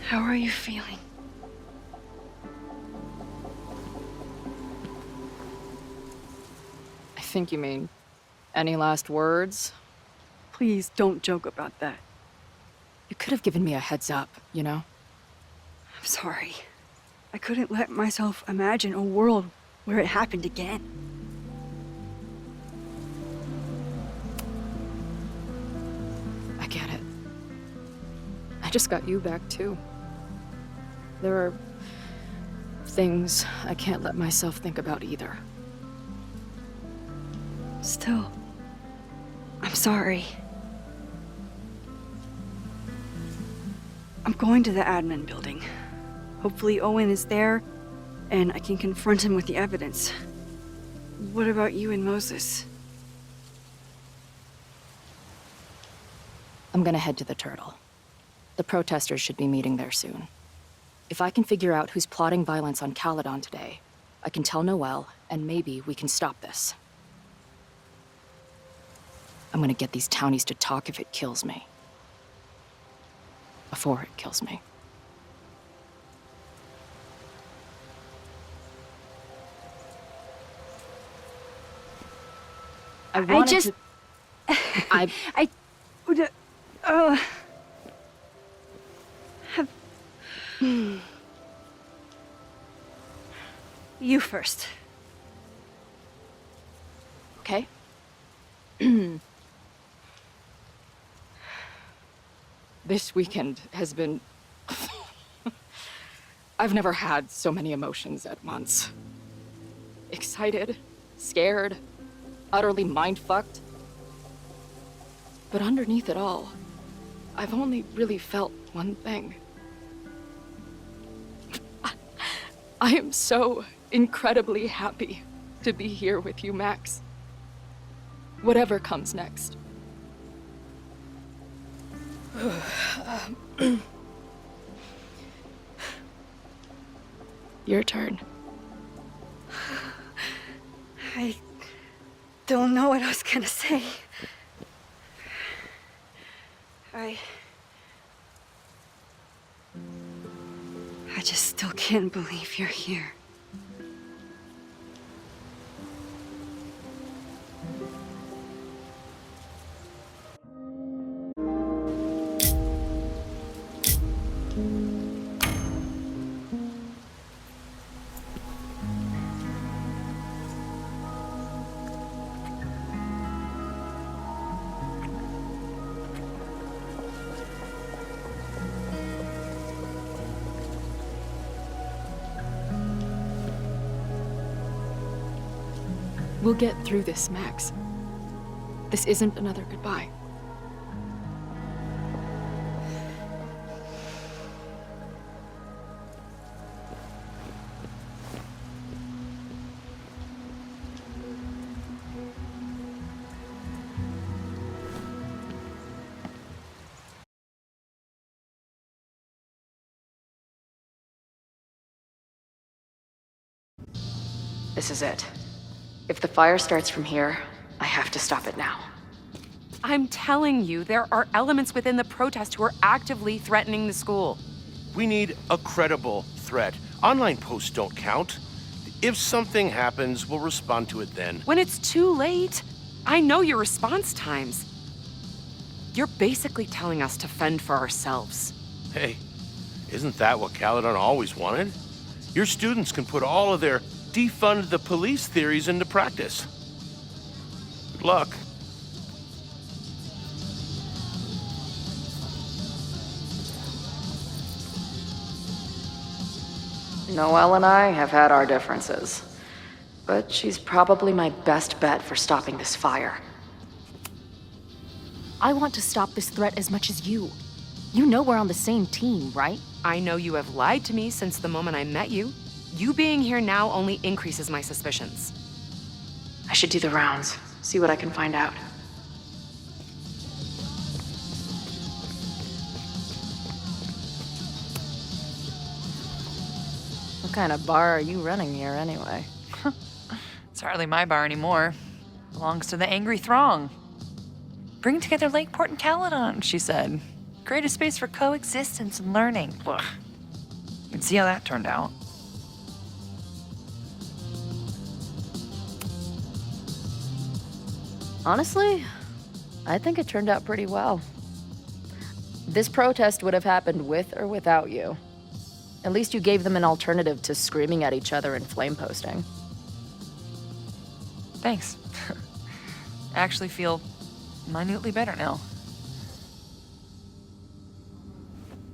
How are you feeling? I think you mean, any last words? Please don't joke about that. You could have given me a heads up, you know? I'm sorry. I couldn't let myself imagine a world where it happened again. I get it. I just got you back, too. There are things I can't let myself think about either. Still, I'm sorry. I'm going to the admin building. Hopefully Owen is there, and I can confront him with the evidence. What about you and Moses? I'm gonna head to the Turtle. The protesters should be meeting there soon. If I can figure out who's plotting violence on Caledon today, I can tell Noelle, and maybe we can stop this. I'm gonna get these townies to talk if it kills me. Before it kills me. I would, have... You first. Okay. This weekend has been... I've never had so many emotions at once. Excited, scared, utterly mind-fucked. But underneath it all, I've only really felt one thing. I am so incredibly happy to be here with you, Max. Whatever comes next. Your turn. I don't know what I was gonna say. I just still can't believe you're here. We'll get through this, Max. This isn't another goodbye. This is it. If the fire starts from here, I have to stop it now. I'm telling you, there are elements within the protest who are actively threatening the school. We need a credible threat. Online posts don't count. If something happens, we'll respond to it then. When it's too late, I know your response times. You're basically telling us to fend for ourselves. Hey, isn't that what Caledon always wanted? Your students can put all of their defund the police theories into practice. Good luck. Noelle and I have had our differences, but she's probably my best bet for stopping this fire. I want to stop this threat as much as you. You know we're on the same team, right? I know you have lied to me since the moment I met you. You being here now only increases my suspicions. I should do the rounds, see what I can find out. What kind of bar are you running here anyway? It's hardly my bar anymore. Belongs to the angry throng. Bring together Lakeport and Caledon, she said. Create a space for coexistence and learning. Ugh. You can see how that turned out. Honestly, I think it turned out pretty well. This protest would have happened with or without you. At least you gave them an alternative to screaming at each other and flame posting. Thanks. I actually feel minutely better now.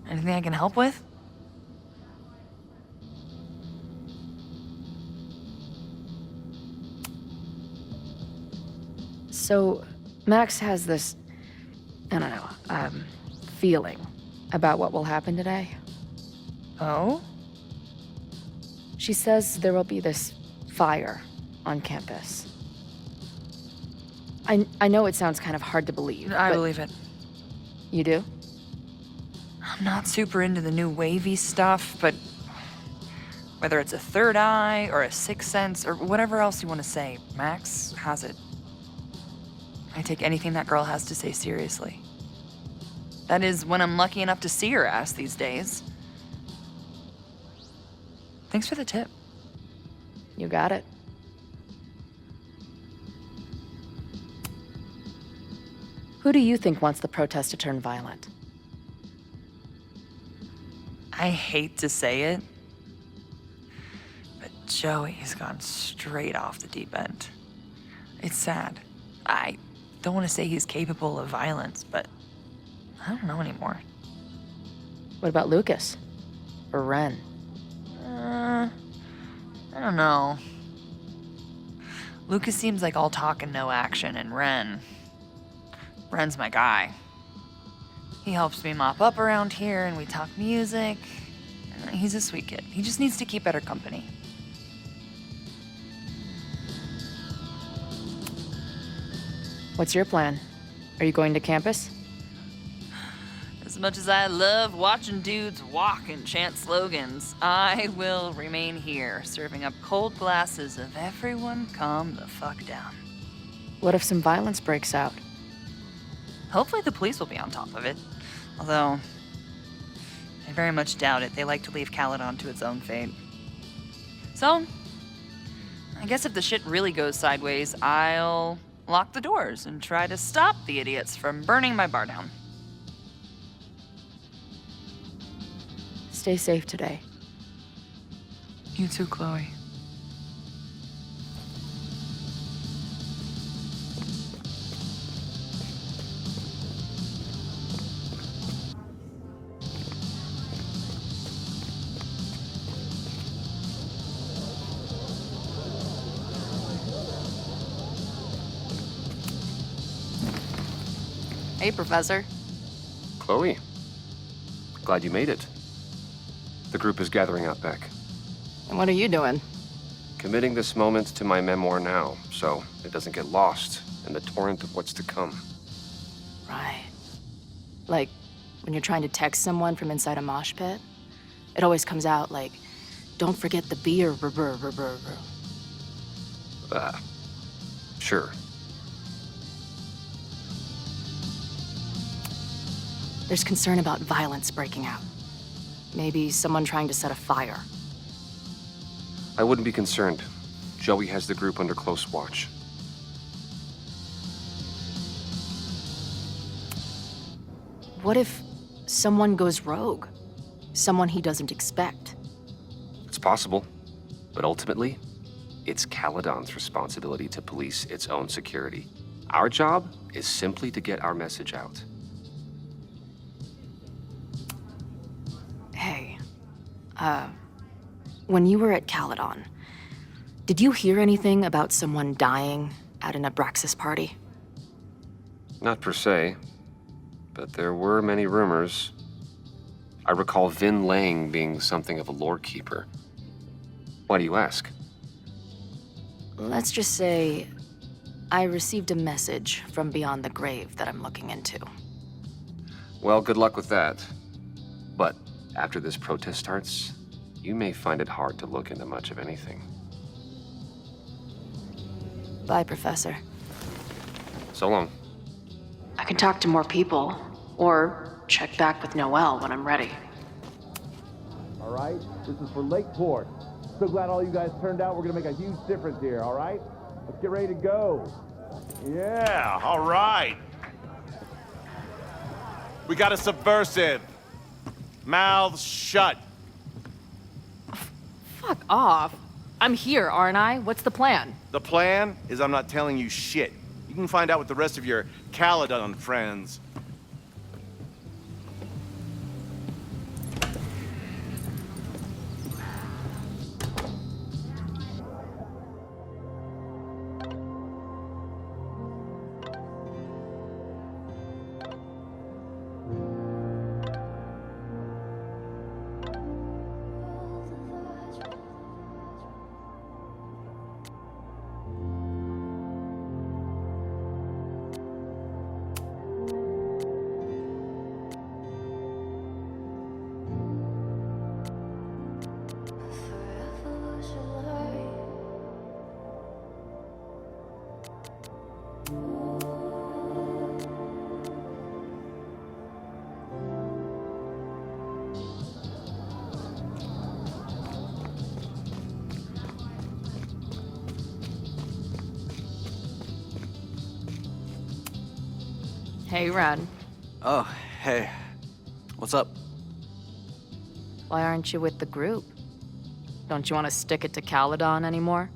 Anything I can help with? So, Max has this, I don't know, feeling about what will happen today. Oh? She says there will be this fire on campus. I know it sounds kind of hard to believe. I but believe it. You do? I'm not super into the new wavy stuff, but whether it's a third eye or a sixth sense or whatever else you want to say, Max has it. I take anything that girl has to say seriously. That is, when I'm lucky enough to see her ass these days. Thanks for the tip. You got it. Who do you think wants the protest to turn violent? I hate to say it, but Joey's gone straight off the deep end. It's sad. I don't want to say he's capable of violence, but I don't know anymore. What about Lucas? Or Ren? I don't know. Lucas seems like all talk and no action, and Ren's my guy. He helps me mop up around here, and we talk music. He's a sweet kid. He just needs to keep better company. What's your plan? Are you going to campus? As much as I love watching dudes walk and chant slogans, I will remain here, serving up cold glasses of everyone calm the fuck down. What if some violence breaks out? Hopefully the police will be on top of it. Although, I very much doubt it. They like to leave Caledon to its own fate. So, I guess if the shit really goes sideways, I'll lock the doors and try to stop the idiots from burning my bar down. Stay safe today. You too, Chloe. Hey, Professor. Chloe, glad you made it. The group is gathering out back. And what are you doing? Committing this moment to my memoir now, so it doesn't get lost in the torrent of what's to come. Right. Like, when you're trying to text someone from inside a mosh pit, it always comes out like, don't forget the beer, Sure. There's concern about violence breaking out. Maybe someone trying to set a fire. I wouldn't be concerned. Joey has the group under close watch. What if someone goes rogue? Someone he doesn't expect? It's possible, but ultimately, it's Caledon's responsibility to police its own security. Our job is simply to get our message out. Hey, when you were at Caledon, did you hear anything about someone dying at an Abraxas party? Not per se, but there were many rumors. I recall Vin Lang being something of a lore keeper. Why do you ask? Let's just say I received a message from beyond the grave that I'm looking into. Well, good luck with that. But after this protest starts, you may find it hard to look into much of anything. Bye, Professor. So long. I can talk to more people, or check back with Noelle when I'm ready. All right? This is for Lakeport. So glad all you guys turned out. We're gonna make a huge difference here, all right? Let's get ready to go. Yeah, all right. We got a subversive. Mouths shut. Fuck off. I'm here, aren't I? What's the plan? The plan is I'm not telling you shit. You can find out with the rest of your Caledon friends. Hey, Ren. Oh, hey. What's up? Why aren't you with the group? Don't you want to stick it to Caledon anymore?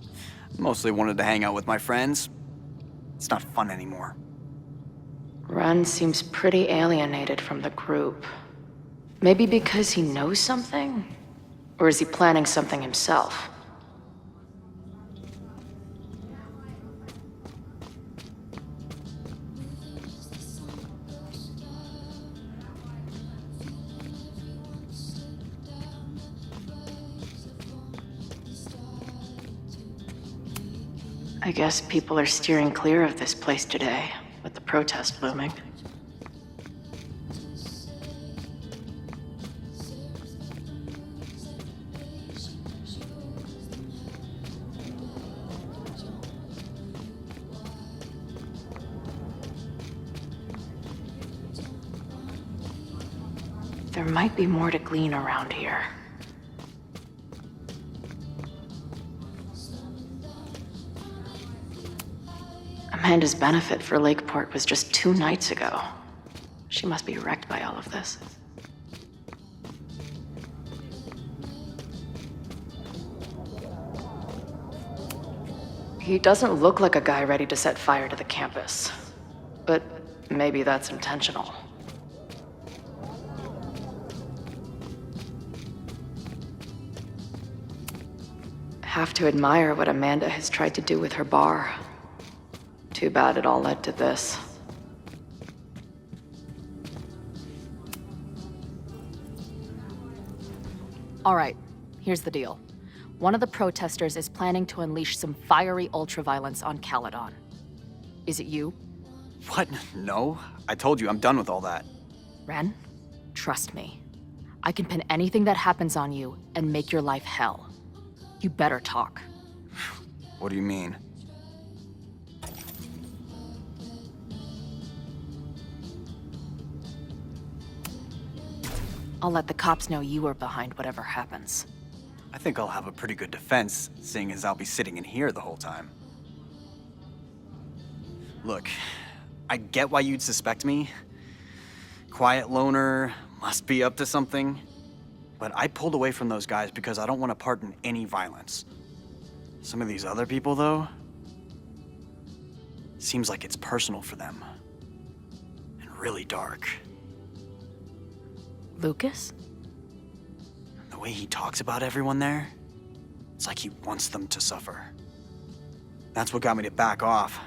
Mostly wanted to hang out with my friends. It's not fun anymore. Ren seems pretty alienated from the group. Maybe because he knows something? Or is he planning something himself? I guess people are steering clear of this place today, with the protest looming. There might be more to glean around here. Amanda's benefit for Lakeport was just 2 nights ago. She must be wrecked by all of this. He doesn't look like a guy ready to set fire to the campus. But maybe that's intentional. Have to admire what Amanda has tried to do with her bar. Too bad it all led to this. All right, here's the deal. One of the protesters is planning to unleash some fiery ultraviolence on Caledon. Is it you? What? No? I told you, I'm done with all that. Ren, trust me. I can pin anything that happens on you and make your life hell. You better talk. What do you mean? I'll let the cops know you are behind whatever happens. I think I'll have a pretty good defense, seeing as I'll be sitting in here the whole time. Look, I get why you'd suspect me. Quiet loner, must be up to something. But I pulled away from those guys because I don't want to part in any violence. Some of these other people, though, seems like it's personal for them. And really dark. Lucas? The way he talks about everyone there, it's like he wants them to suffer. That's what got me to back off.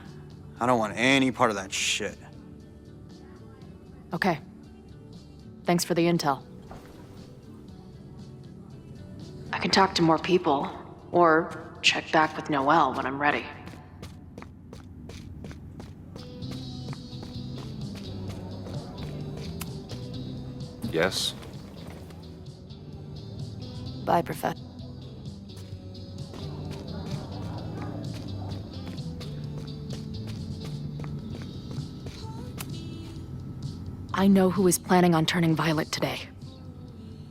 I don't want any part of that shit. Okay. Thanks for the intel. I can talk to more people, or check back with Noelle when I'm ready. Yes? Bye, Professor. I know who is planning on turning violent today.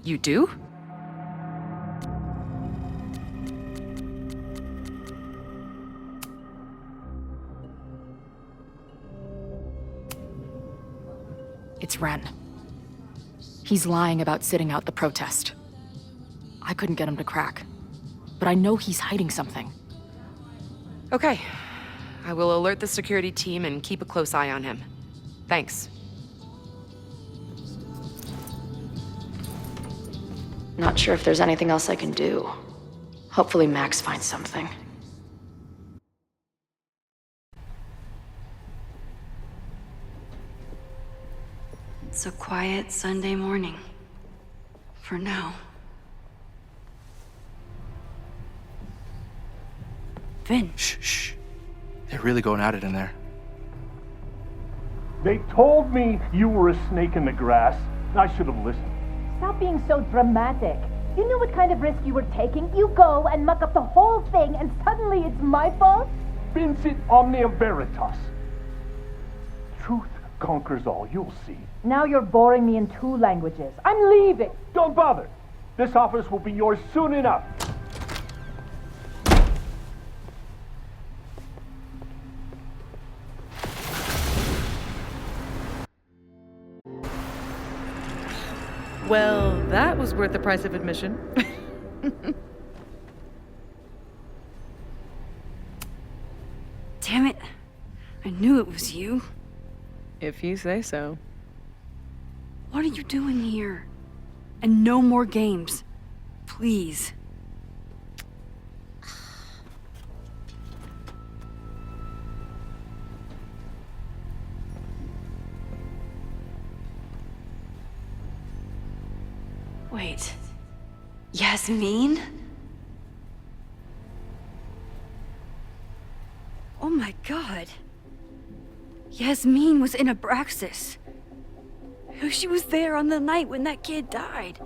You do? It's Ren. He's lying about sitting out the protest. I couldn't get him to crack, but I know he's hiding something. Okay. I will alert the security team and keep a close eye on him. Thanks. Not sure if there's anything else I can do. Hopefully Max finds something. It's a quiet Sunday morning. For now. Vin. Shh. They're really going at it in there. They told me you were a snake in the grass. I should have listened. Stop being so dramatic. You knew what kind of risk you were taking. You go and muck up the whole thing, and suddenly it's my fault? Vincit omnia veritas. Truth conquers all, you'll see. Now you're boring me in 2 languages. I'm leaving. Don't bother. This office will be yours soon enough. Well, that was worth the price of admission. Damn it. I knew it was you. If you say so. What are you doing here? And no more games. Please. Wait. Yasmin? Oh my god. Yasmin was in Abraxas. She was there on the night when that kid died.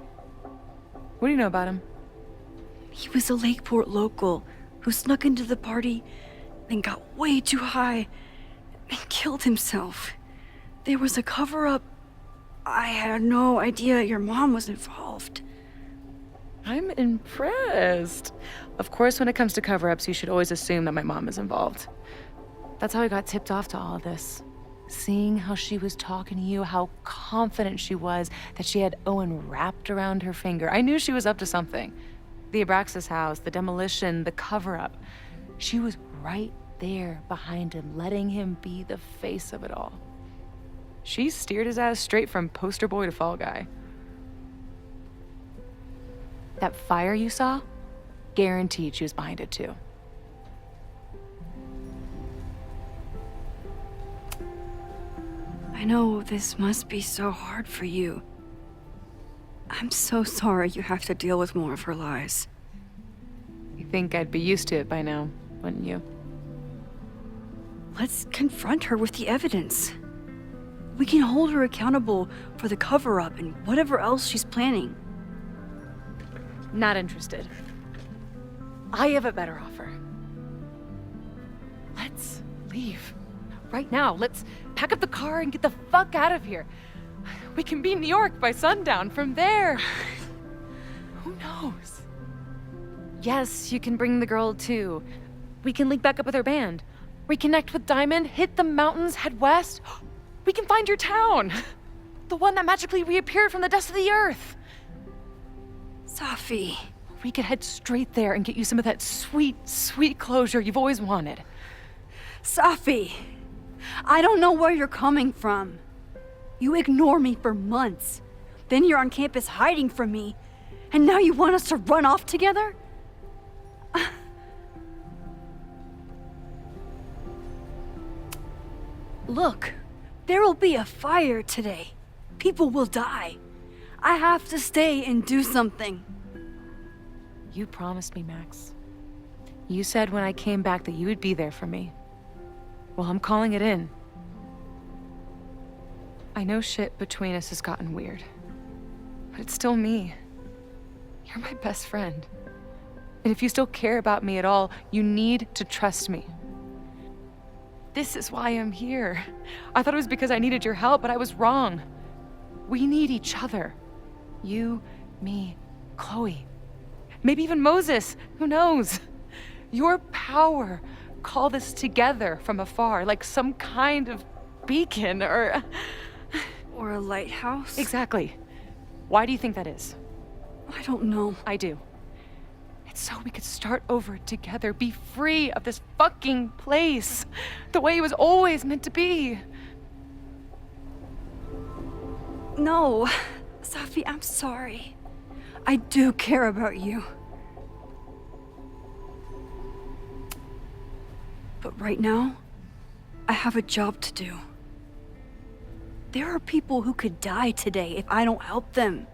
What do you know about him? He was a Lakeport local who snuck into the party, then got way too high and killed himself. There was a cover-up. I had no idea your mom was involved. I'm impressed. Of course, when it comes to cover-ups, you should always assume that my mom is involved. That's how I got tipped off to all of this. Seeing how she was talking to you, how confident she was that she had Owen wrapped around her finger. I knew she was up to something. The Abraxas house, the demolition, the cover-up. She was right there behind him, letting him be the face of it all. She steered his ass straight from poster boy to fall guy. That fire you saw? Guaranteed she was behind it too. I know this must be so hard for you. I'm so sorry you have to deal with more of her lies. You think I'd be used to it by now, wouldn't you? Let's confront her with the evidence. We can hold her accountable for the cover-up and whatever else she's planning. Not interested. I have a better offer. Let's leave. Right now, let's pack up the car and get the fuck out of here. We can be in New York by sundown. From there, who knows? Yes, you can bring the girl too. We can link back up with her band. Reconnect with Diamond, hit the mountains, head west. We can find your town. The one that magically reappeared from the dust of the earth. Safi. We could head straight there and get you some of that sweet, sweet closure you've always wanted. Safi. I don't know where you're coming from. You ignore me for months. Then you're on campus hiding from me. And now you want us to run off together? Look, there will be a fire today. People will die. I have to stay and do something. You promised me, Max. You said when I came back that you would be there for me. Well, I'm calling it in. I know shit between us has gotten weird, but it's still me. You're my best friend. And if you still care about me at all, you need to trust me. This is why I'm here. I thought it was because I needed your help, but I was wrong. We need each other. You, me, Chloe. Maybe even Moses. Who knows? Your power called us together from afar, like some kind of beacon or Or a lighthouse? Exactly. Why do you think that is? I don't know. I do. It's so we could start over together, be free of this fucking place, the way it was always meant to be. No. Safi, I'm sorry. I do care about you. But right now, I have a job to do. There are people who could die today if I don't help them.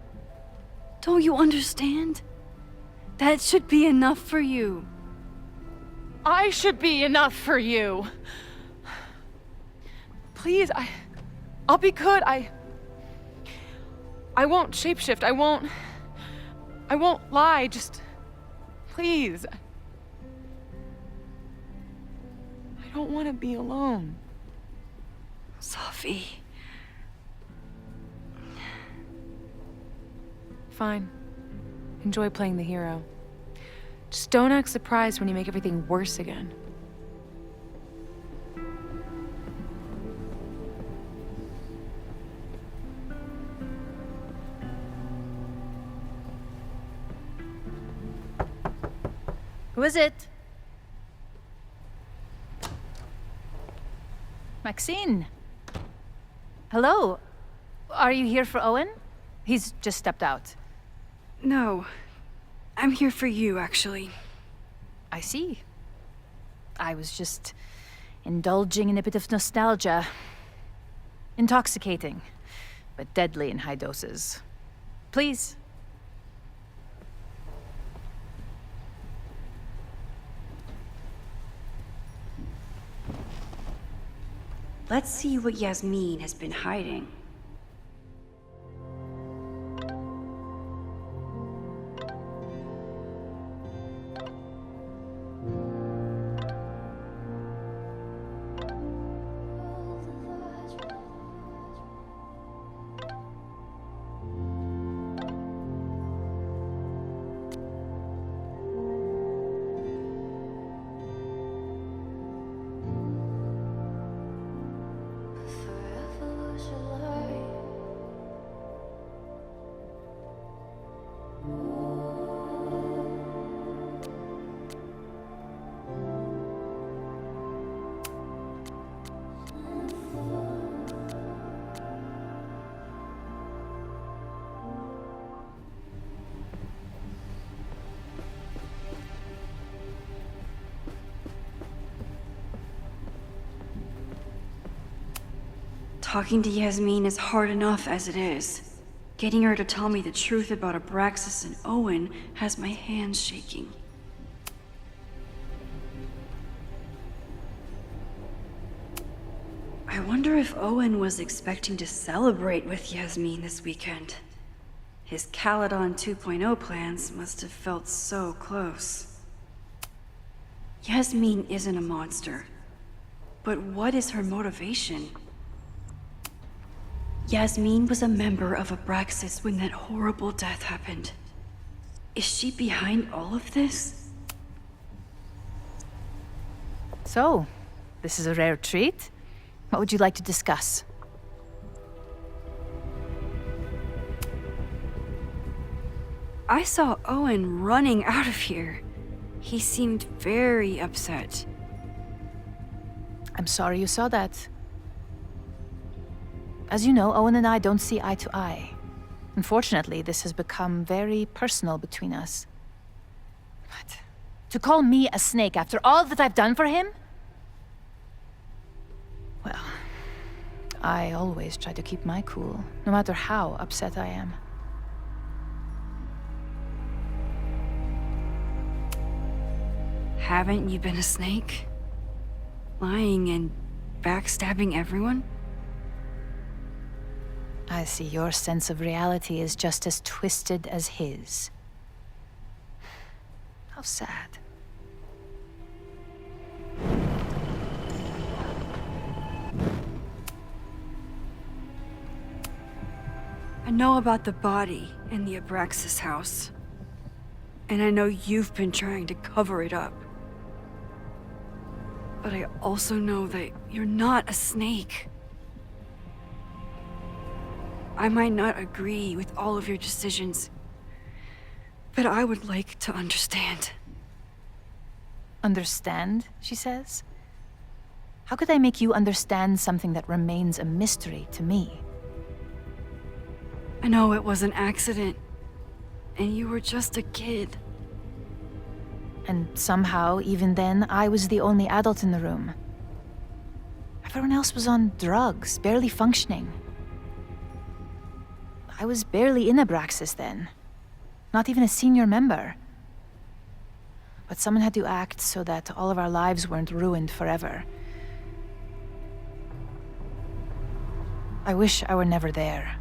Don't you understand? That should be enough for you. I should be enough for you. Please, I'll be good. I won't shapeshift. I won't lie. Just please. I don't want to be alone. Safi. Fine. Enjoy playing the hero. Just don't act surprised when you make everything worse again. Who is it? Maxine. Hello. Are you here for Owen? He's just stepped out. No. I'm here for you, actually. I see. I was just indulging in a bit of nostalgia. Intoxicating, but deadly in high doses. Please. Let's see what Yasmin has been hiding. Talking to Yasmin is hard enough as it is. Getting her to tell me the truth about Abraxas and Owen has my hands shaking. I wonder if Owen was expecting to celebrate with Yasmin this weekend. His Caledon 2.0 plans must have felt so close. Yasmin isn't a monster. But what is her motivation? Yasmin was a member of Abraxas when that horrible death happened. Is she behind all of this? So, this is a rare treat. What would you like to discuss? I saw Owen running out of here. He seemed very upset. I'm sorry you saw that. As you know, Owen and I don't see eye to eye. Unfortunately, this has become very personal between us. But to call me a snake after all that I've done for him? Well, I always try to keep my cool, no matter how upset I am. Haven't you been a snake? Lying and backstabbing everyone? I see your sense of reality is just as twisted as his. How sad. I know about the body in the Abraxas house. And I know you've been trying to cover it up. But I also know that you're not a snake. I might not agree with all of your decisions, but I would like to understand. Understand, she says? How could I make you understand something that remains a mystery to me? I know it was an accident, and you were just a kid. And somehow, even then, I was the only adult in the room. Everyone else was on drugs, barely functioning. I was barely in Abraxas then. Not even a senior member. But someone had to act so that all of our lives weren't ruined forever. I wish I were never there.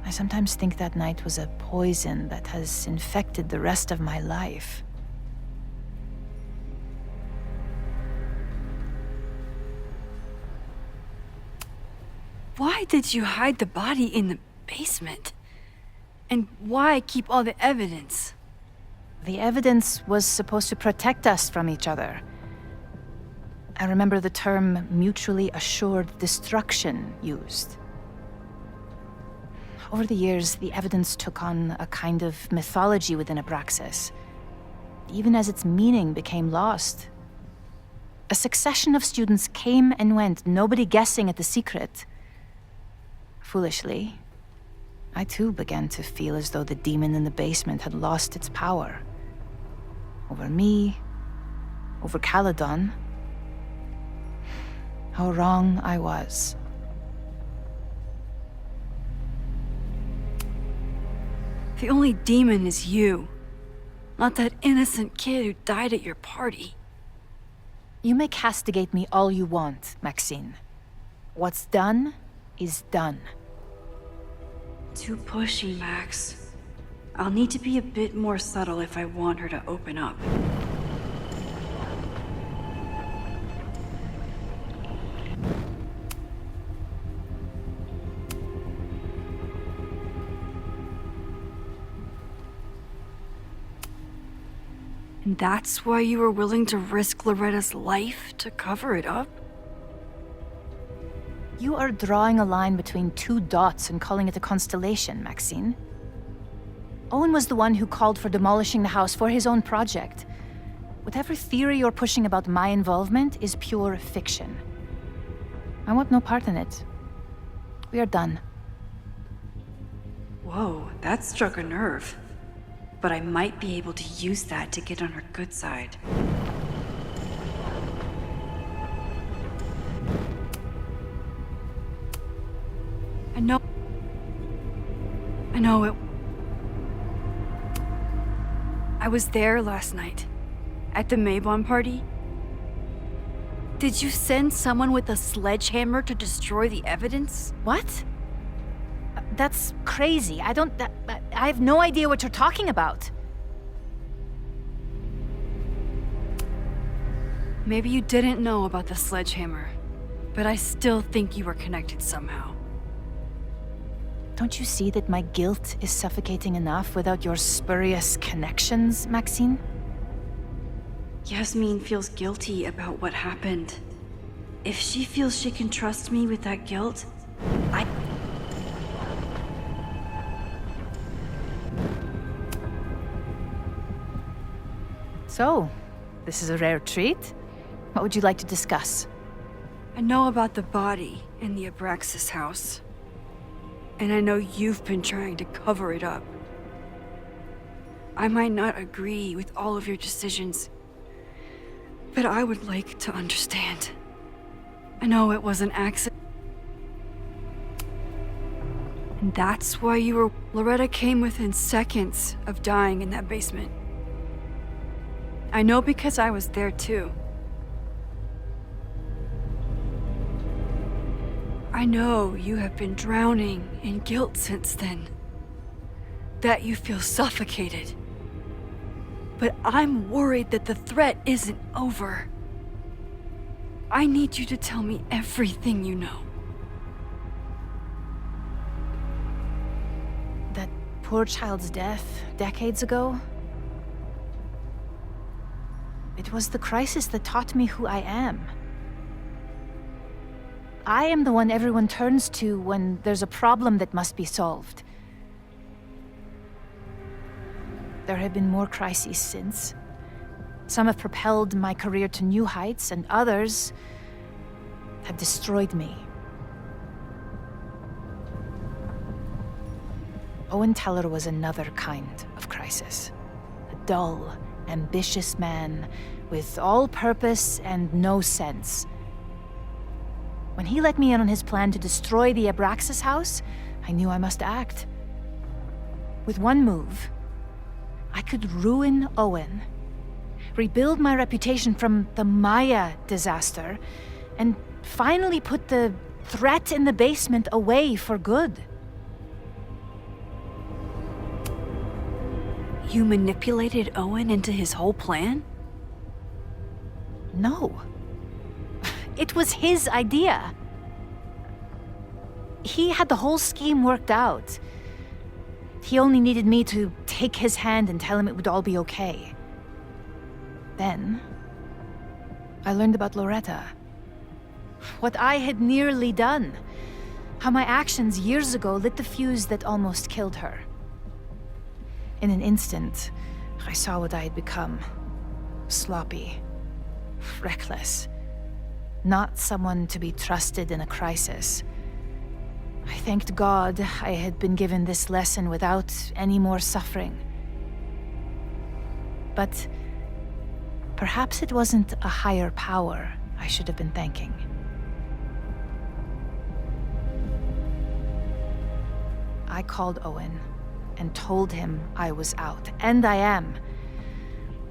I sometimes think that night was a poison that has infected the rest of my life. Why did you hide the body in the basement? And why keep all the evidence? The evidence was supposed to protect us from each other. I remember the term mutually assured destruction used. Over the years, the evidence took on a kind of mythology within Abraxas, even as its meaning became lost. A succession of students came and went, nobody guessing at the secret. Foolishly, I too began to feel as though the demon in the basement had lost its power. Over me, over Caledon. How wrong I was. The only demon is you, not that innocent kid who died at your party. You may castigate me all you want, Maxine. What's done is done. Too pushy, Max. I'll need to be a bit more subtle if I want her to open up. And that's why you were willing to risk Loretta's life to cover it up? You are drawing a line between two dots and calling it a constellation, Maxine. Owen was the one who called for demolishing the house for his own project. Whatever theory you're pushing about my involvement is pure fiction. I want no part in it. We are done. Whoa, that struck a nerve. But I might be able to use that to get on her good side. I know it. I was there last night, at the Maybon party. Did you send someone with a sledgehammer to destroy the evidence? What? That's crazy. I have no idea what you're talking about. Maybe you didn't know about the sledgehammer, but I still think you were connected somehow. Don't you see that my guilt is suffocating enough without your spurious connections, Maxine? Yasmin feels guilty about what happened. If she feels she can trust me with that guilt, So, this is a rare treat. What would you like to discuss? I know about the body in the Abraxas house. And I know you've been trying to cover it up. I might not agree with all of your decisions, but I would like to understand. I know it was an accident. And that's why you were... Loretta came within seconds of dying in that basement. I know because I was there too. I know you have been drowning in guilt since then. That you feel suffocated. But I'm worried that the threat isn't over. I need you to tell me everything you know. poor child's death decades ago, it was the crisis that taught me who I am. I am the one everyone turns to when there's a problem that must be solved. There have been more crises since. Some have propelled my career to new heights, and others have destroyed me. Owen Teller was another kind of crisis. A dull, ambitious man with all purpose and no sense. When he let me in on his plan to destroy the Abraxas house, I knew I must act. With one move, I could ruin Owen, rebuild my reputation from the Maya disaster, and finally put the threat in the basement away for good. You manipulated Owen into his whole plan? No. It was his idea. He had the whole scheme worked out. He only needed me to take his hand and tell him it would all be okay. Then, I learned about Loretta. What I had nearly done. How my actions years ago lit the fuse that almost killed her. In an instant, I saw what I had become. Sloppy. Reckless. Not someone to be trusted in a crisis. I thanked God I had been given this lesson without any more suffering. But perhaps it wasn't a higher power I should have been thanking. I called Owen and told him I was out, and I am.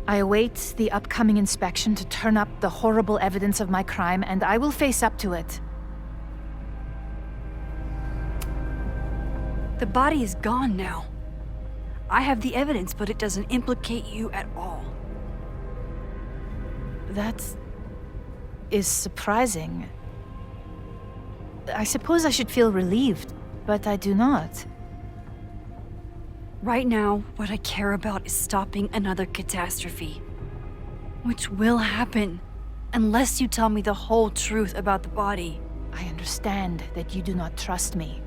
I await the upcoming inspection to turn up the horrible evidence of my crime, and I will face up to it. The body is gone now. I have the evidence, but it doesn't implicate you at all. That is surprising. I suppose I should feel relieved, but I do not. Right now, what I care about is stopping another catastrophe. Which will happen, unless you tell me the whole truth about the body. I understand that you do not trust me.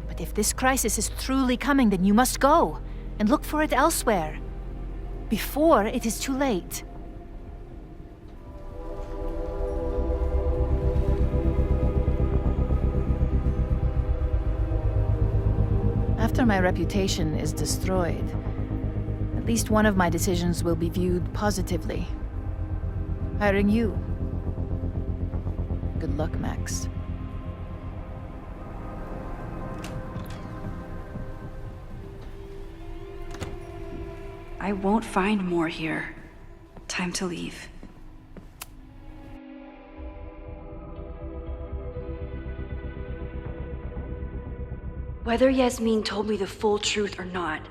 But if this crisis is truly coming, then you must go and look for it elsewhere. Before it is too late. After my reputation is destroyed, at least one of my decisions will be viewed positively. Hiring you. Good luck, Max. I won't find more here. Time to leave. Whether Yasmin told me the full truth or not,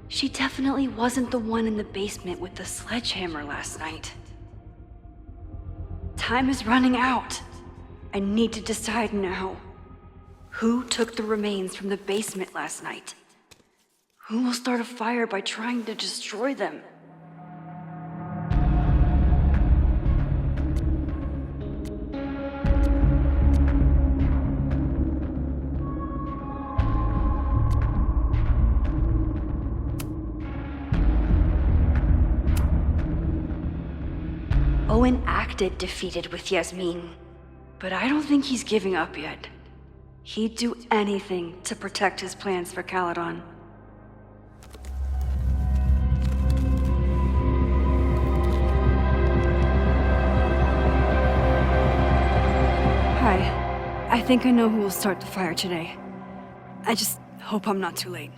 she definitely wasn't the one in the basement with the sledgehammer last night. Time is running out. I need to decide now. Who took the remains from the basement last night? Who will start a fire by trying to destroy them? Owen acted defeated with Yasmin, but I don't think he's giving up yet. He'd do anything to protect his plans for Caledon. Hi. I think I know who will start the fire today. I just hope I'm not too late.